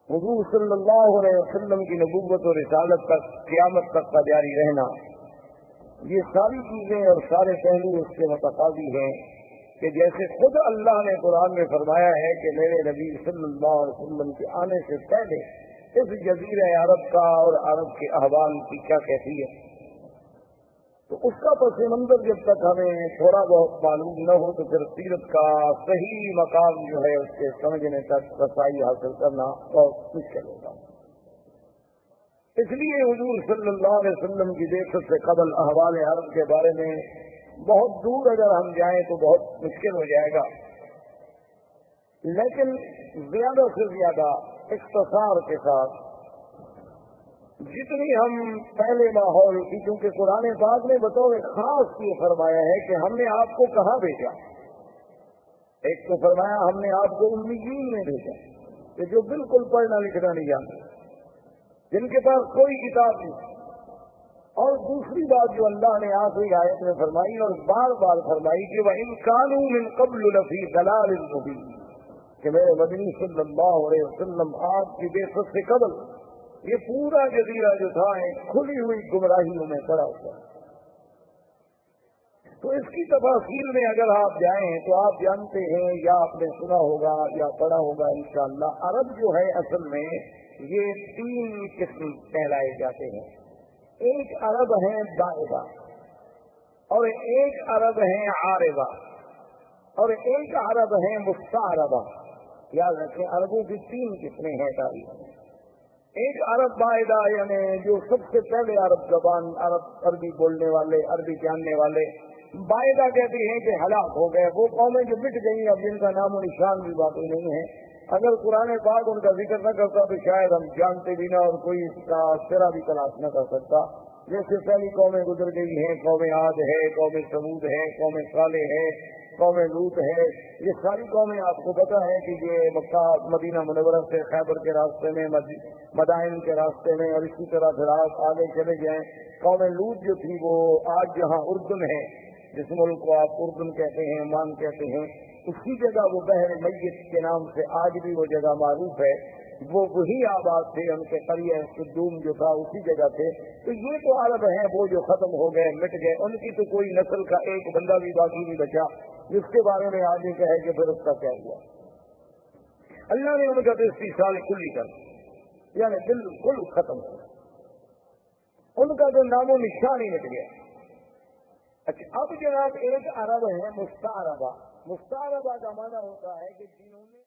हुजूर सल्लल्लाहु अलैहि वसल्लम की नबूवत और रिसालत तक क़यामत तक का जारी रहना, ये सारी चीजें और सारे पहलू उसके मुतकादी हैं कि जैसे खुद अल्लाह ने कुरान में फरमाया है कि मेरे नबी सल्लल्लाहु अलैहि वसल्लम के आने से पहले इस जजीरा अरब का और अरब के अहवाल की क्या कैफियत, तो उसका पस मंजर जब तक हमें थोड़ा बहुत मालूम न हो तो फिर सीरत का सही मकाम जो है उसके समझने तक रसाई हासिल करना बहुत मुश्किल होगा। इसलिए हुजूर सल्लल्लाहु अलैहि वसल्लम की देखत से कबल अहवाल अरब के बारे में बहुत दूर अगर हम जाएं तो बहुत मुश्किल हो जाएगा, लेकिन ज्यादा से ज्यादा इख्तिसार के साथ जितनी हम पहले माहौल की, क्योंकि कुरान पाक ने बतौर खास ये फरमाया है कि हमने आपको कहाँ भेजा। एक तो फरमाया हमने आपको उम्मीदीन में भेजा कि जो बिल्कुल पढ़ना लिखना नहीं जानते, जिनके पास कोई किताब नहीं। और दूसरी बात जो अल्लाह ने आखिरी आयत में फरमाई और बार बार फरमाई कि वह इनकानू मिन क़ब्ल लफ़ी दलालिल मुबीन, कि मेरे मदनी सल्लल्लाहु अलैहि वसल्लम आपकी बेसत से कबल ये पूरा जजीरा जो था एक खुली हुई गुमराहियों में पड़ा हुआ। तो इसकी तफसील में अगर आप जाएं तो आप जानते हैं या आपने सुना होगा या पढ़ा होगा इंशाअल्लाह, अरब जो है असल में ये 3 किस्म कहलाए जाते हैं। एक अरब है बाइबा, और एक अरब है आरिबा, और एक अरब है मुस्तारबा। याद रखें, अरबों की 3 किस्में हैं तारीख में। एक अरब बायदा यानी जो सबसे पहले अरब जबान, अरबी बोलने वाले, अरबी जानने वाले, बायदा कहते हैं कि हलाक हो गए, वो कौमें जो मिट गई अब जिनका नाम और निशान भी बाकी नहीं है। अगर कुरान पाक उनका जिक्र न करता तो शायद हम जानते भी ना और कोई इसका सिरा भी तलाश न कर सकता। जैसे पहली कौमें गुजर गई हैं, कौमें आद है, कौमें समूद है, कौमें साले है, कौमें लूत है। ये सारी कौमें आपको पता है कि ये मक्का मदीना मुनव्वरा से खैबर के रास्ते में, मदाइन के रास्ते में, और इसी तरह फिर आप आगे चले जाएं। कौमें लूत जो थी वो आज जहाँ उर्दन है, जिस मुल्क को आप उर्दन कहते हैं, मान कहते हैं, उसी जगह वो बहर मैयत के नाम से आज भी वो जगह मारूफ है। वो वही आबाद थे, उनके करिया सुदूम जो था उसी जगह थे। तो ये तो अरब हैं वो जो खत्म हो गए, मिट गए, उनकी तो कोई नस्ल का एक बंदा भी बाकी नहीं बचा जिसके बारे में आगे कहे कि फिर उसका क्या हुआ। अल्लाह ने उनका तो इस्तीसाल खुली कर, यानी बिल्कुल खत्म हो, उनका तो नामो निशान ही मिट गया। अच्छा, अब जनाब एक अरब है मुस्तारबा। मुस्तारबा का माना होता है कि जिन्होंने